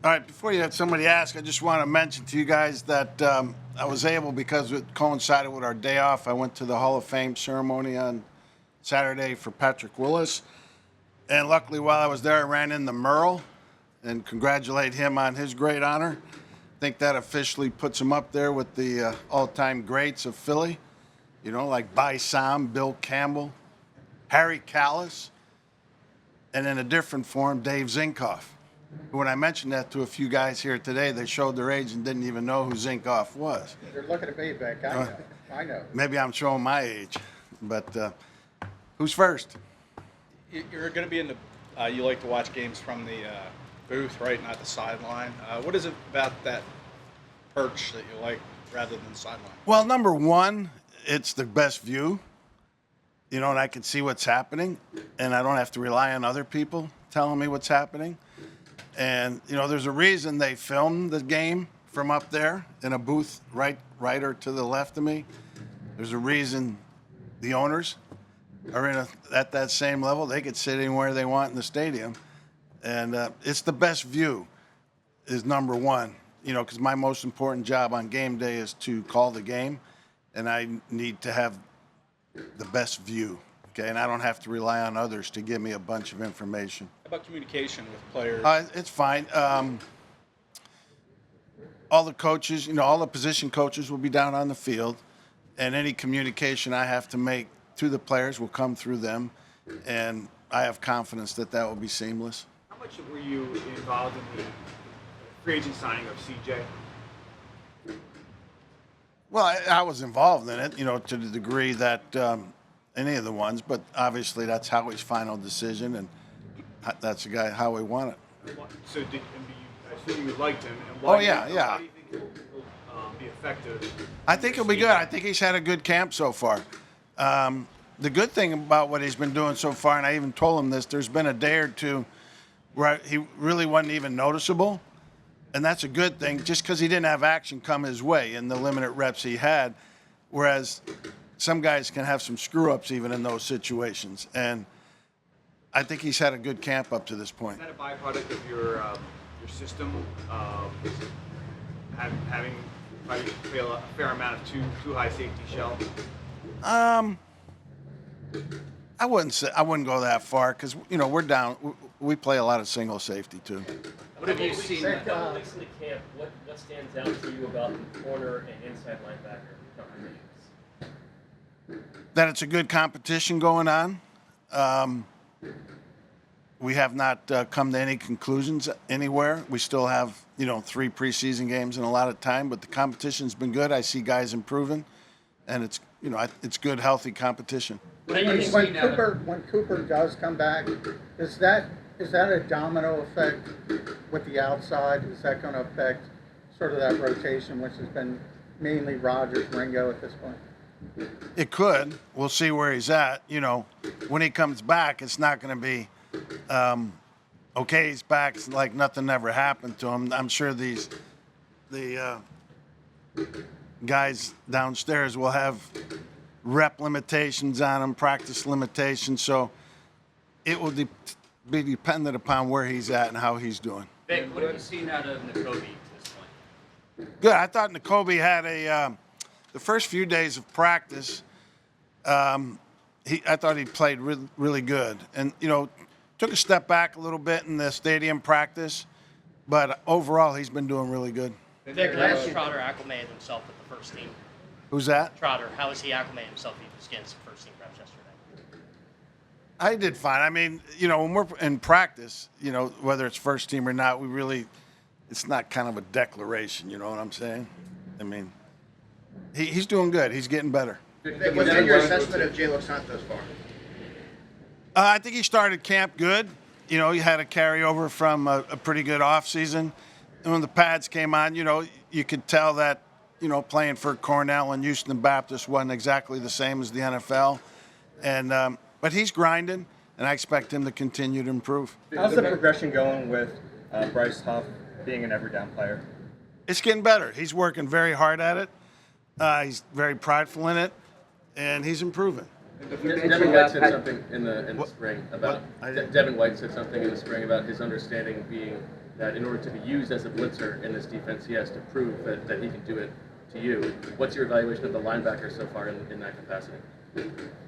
All right, before you have somebody ask, I just want to mention to you guys that I was able, because it coincided with our day off, I went to the Hall of Fame ceremony on Saturday for Patrick Willis. And luckily, while I was there, I ran into Merle and congratulate him on his great honor. I think that officially puts him up there with the all-time greats of Philly, you know, like By Sam, Bill Campbell, Harry Callis, and in a different form, Dave Zinkoff. When I mentioned that to a few guys here today, they showed their age and didn't even know who Zinkoff was. You're looking at me, Vic. I know. Maybe I'm showing my age, but who's first? You're going to be in the. You like to watch games from the booth, right? Not the sideline. What is it about that perch that you like rather than sideline? Well, number one, it's the best view. You know, and I can see what's happening, and I don't have to rely on other people telling me what's happening. And, you know, there's a reason they filmed the game from up there in a booth right or to the left of me. There's a reason the owners are at that same level. They could sit anywhere they want in the stadium. And it's the best view is number one, you know, because my most important job on game day is to call the game, and I need to have the best view. Okay, and I don't have to rely on others to give me a bunch of information. How about communication with players? It's fine. All the coaches, you know, all the position coaches will be down on the field, and any communication I have to make to the players will come through them, and I have confidence that that will be seamless. How much were you involved in the free agent signing of CJ? Well, I was involved in it, you know, to the degree that any of the ones, but obviously that's Howie's final decision, and that's the guy Howie wanted. So I assume you liked him. And why Oh, yeah. Why do you think he'll be effective? I think he'll be good. I think he's had a good camp so far. The good thing about what he's been doing so far, and I even told him this, there's been a day or two where he really wasn't even noticeable, and that's a good thing just because he didn't have action come his way in the limited reps he had, whereas some guys can have some screw-ups even in those situations. And I think he's had a good camp up to this point. Is that a byproduct of your system, having probably a fair amount of too high safety shell? I wouldn't go that far because, you know, we're down. We play a lot of single safety too. What have you seen? Vic, Couple weeks in the camp, what stands out to you about the corner and inside linebacker combinations? That it's a good competition going on. We have not come to any conclusions anywhere. We still have, you know, 3 preseason games and a lot of time, but the competition's been good. I see guys improving, and it's, you know, it's good, healthy competition. When Cooper does come back, is that a domino effect with the outside? Is that going to affect sort of that rotation, which has been mainly Rodgers, Ringo at this point? It could. We'll see where he's at. You know, when he comes back, it's not going to be, okay, he's back. It's like nothing ever happened to him. I'm sure the guys downstairs will have rep limitations on him, practice limitations. So it will be dependent upon where he's at and how he's doing. Vic, what have you seen out of Nakobe to this point? Good. I thought Nakobe had the first few days of practice, I thought he played really good. And, you know, took a step back a little bit in the stadium practice, but overall he's been doing really good. Vic, how has Trotter acclimated himself with the first team? Who's that? Trotter, how has he acclimated himself? He was getting some first team reps yesterday. I did fine. I mean, you know, when we're in practice, you know, whether it's first team or not, it's not kind of a declaration, you know what I'm saying? I mean, he's doing good. He's getting better. Vic, what's been your assessment of Jalen Hunt thus far? I think he started camp good. You know, he had a carryover from a pretty good offseason. And when the pads came on, you know, you could tell that, you know, playing for Cornell and Houston Baptist wasn't exactly the same as the NFL. And but he's grinding, and I expect him to continue to improve. How's the progression going with Bryce Huff being an every down player? It's getting better. He's working very hard at it. He's very prideful in it, and he's improving. Devin White said something in the spring about Devin White said something in the spring about his understanding being that in order to be used as a blitzer in this defense, he has to prove that he can do it to you. What's your evaluation of the linebacker so far in that capacity?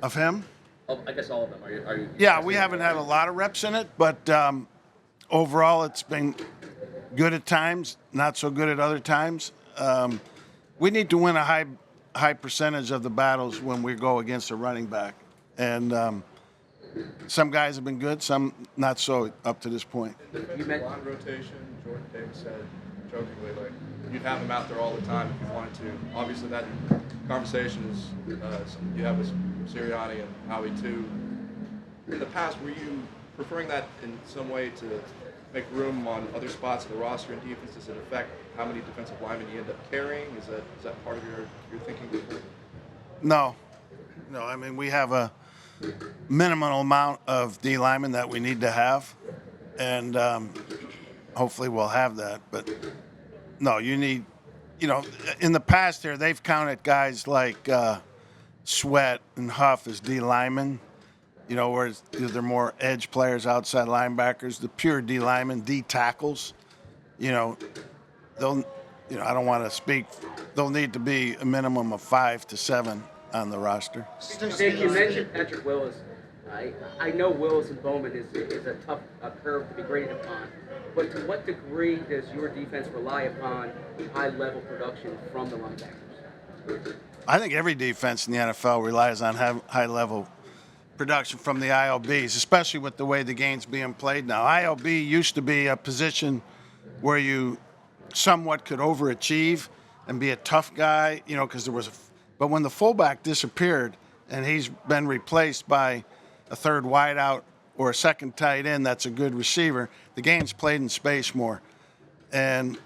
Of him? I guess all of them. Are you Yeah, we haven't had a lot of reps in it, but overall it's been good at times, not so good at other times. We need to win a high percentage of the battles when we go against a running back. And some guys have been good, some not so up to this point. You mentioned line rotation. Jordan Davis said jokingly, like, you'd have him out there all the time if you wanted to. Obviously, that conversation is you have with Sirianni and Howie too. In the past, were you preferring that in some way to make room on other spots of the roster and defense? Does it affect how many defensive linemen you end up carrying? Is that part of your thinking before? No. I mean, we have a minimal amount of D linemen that we need to have, and hopefully we'll have that. But no, you need, in the past here, they've counted guys like Sweat and Huff as D linemen, whereas they're more edge players, outside linebackers. The pure D linemen, D tackles, they'll, I don't want to speak, they'll need to be a minimum of 5 to 7 on the roster. Vic, you mentioned Patrick Willis. I know Willis and Bowman is a tough curve to be graded upon, but to what degree does your defense rely upon high-level production from the linebackers? I think every defense in the NFL relies on high-level production from the ILBs, especially with the way the game's being played now. ILB used to be a position where you somewhat could overachieve and be a tough guy, because there was but when the fullback disappeared and he's been replaced by a third wideout or a second tight end that's a good receiver, the game's played in space more. But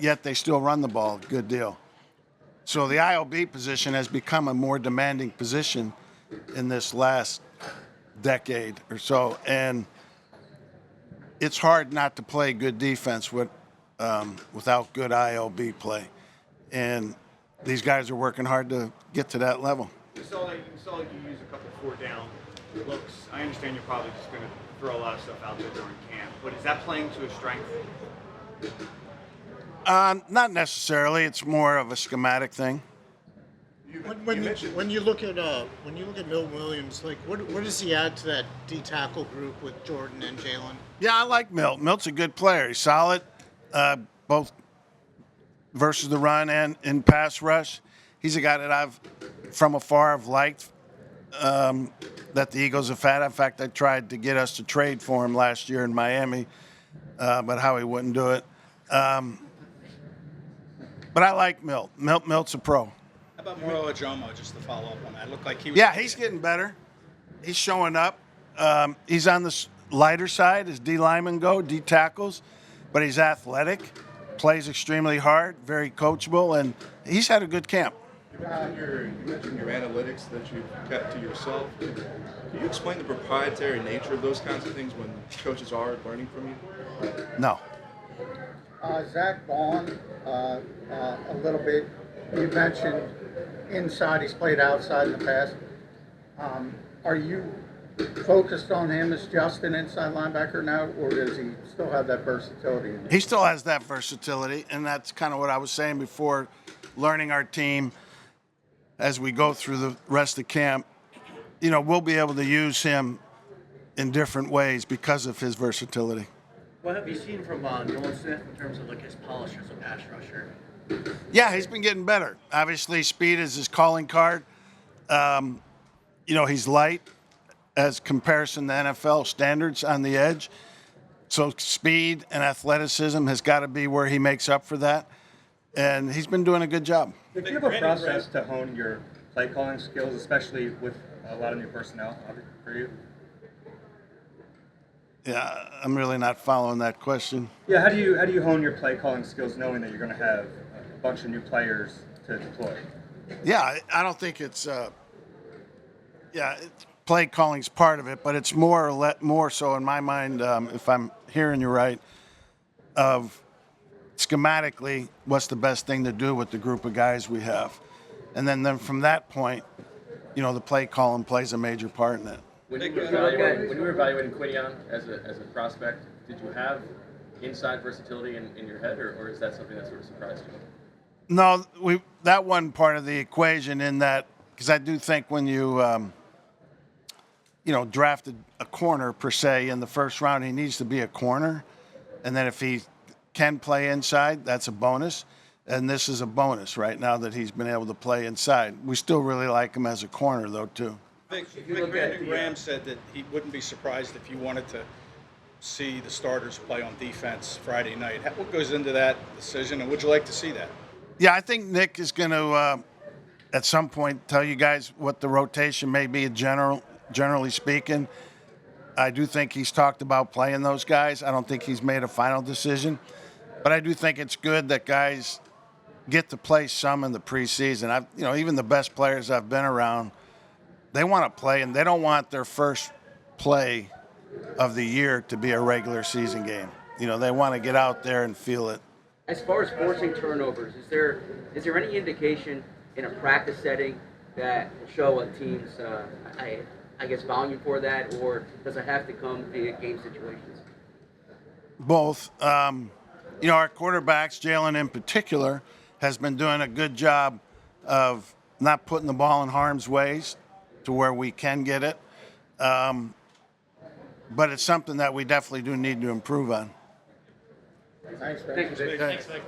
yet they still run the ball a good deal. So the ILB position has become a more demanding position in this last decade or so. And it's hard not to play good defense without good ILB play. And these guys are working hard to get to that level. We saw you use a couple 4-down looks. I understand you're probably just going to throw a lot of stuff out there during camp, but is that playing to a strength? Not necessarily. It's more of a schematic thing. When you look at Milt Williams, like what does he add to that D tackle group with Jordan and Jalen? Yeah, I like Milt. Milt's a good player. He's solid, both versus the run and in pass rush. He's a guy that I've, from afar, have liked that the Eagles have had. In fact, I tried to get us to trade for him last year in Miami, but Howie wouldn't do it. But I like Milt. Milt's a pro. How about Moro Ajomo, just to follow up on that? It looked like he was... Yeah, he's getting better. He's showing up. He's on the lighter side as D linemen go, D tackles, but he's athletic, plays extremely hard, very coachable, and he's had a good camp. You mentioned your analytics that you kept to yourself. Can you explain the proprietary nature of those kinds of things when coaches are learning from you? No. Zach Vaughn, a little bit. You mentioned inside. He's played outside in the past. Are you focused on him as just an inside linebacker now, or does he still have that versatility in him? He still has that versatility, and that's kind of what I was saying before, learning our team as we go through the rest of camp. We'll be able to use him in different ways because of his versatility. What have you seen from Nolan Smith in terms of his polish as a pass rusher? Yeah, he's been getting better. Obviously, speed is his calling card. He's light as comparison to NFL standards on the edge. So speed and athleticism has got to be where he makes up for that. And he's been doing a good job. Do you have a process to hone your play calling skills, especially with a lot of new personnel for you? Yeah, I'm really not following that question. Yeah, how do you hone your play calling skills knowing that you're going to have a bunch of new players to deploy? Yeah, I don't think it's play calling's part of it, but it's more so in my mind, if I'm hearing you right, of schematically what's the best thing to do with the group of guys we have. And then from that point, the play calling plays a major part in it. When you were evaluating Quinion as a prospect, did you have inside versatility in your head, or is that something that sort of surprised you? No, that wasn't part of the equation in that, because I do think when you drafted a corner per se in the first round, he needs to be a corner, and then if he can play inside, that's a bonus. And this is a bonus right now that he's been able to play inside. We still really like him as a corner, though, too. Vic Brandon Graham said that he wouldn't be surprised if you wanted to see the starters play on defense Friday night. What goes into that decision, and would you like to see that? Yeah, I think Nick is going to, at some point, tell you guys what the rotation may be, generally speaking. I do think he's talked about playing those guys. I don't think he's made a final decision. But I do think it's good that guys get to play some in the preseason. Even the best players I've been around, they want to play, and they don't want their first play of the year to be a regular season game. They want to get out there and feel it. As far as forcing turnovers, is there any indication in a practice setting that will show a team's, I guess, volume for that, or does it have to come via game situations? Both. Our quarterbacks, Jalen in particular, has been doing a good job of not putting the ball in harm's way to where we can get it. But it's something that we definitely do need to improve on. Thanks, Vic. Thank you, Vic. Okay. Thanks, Vic.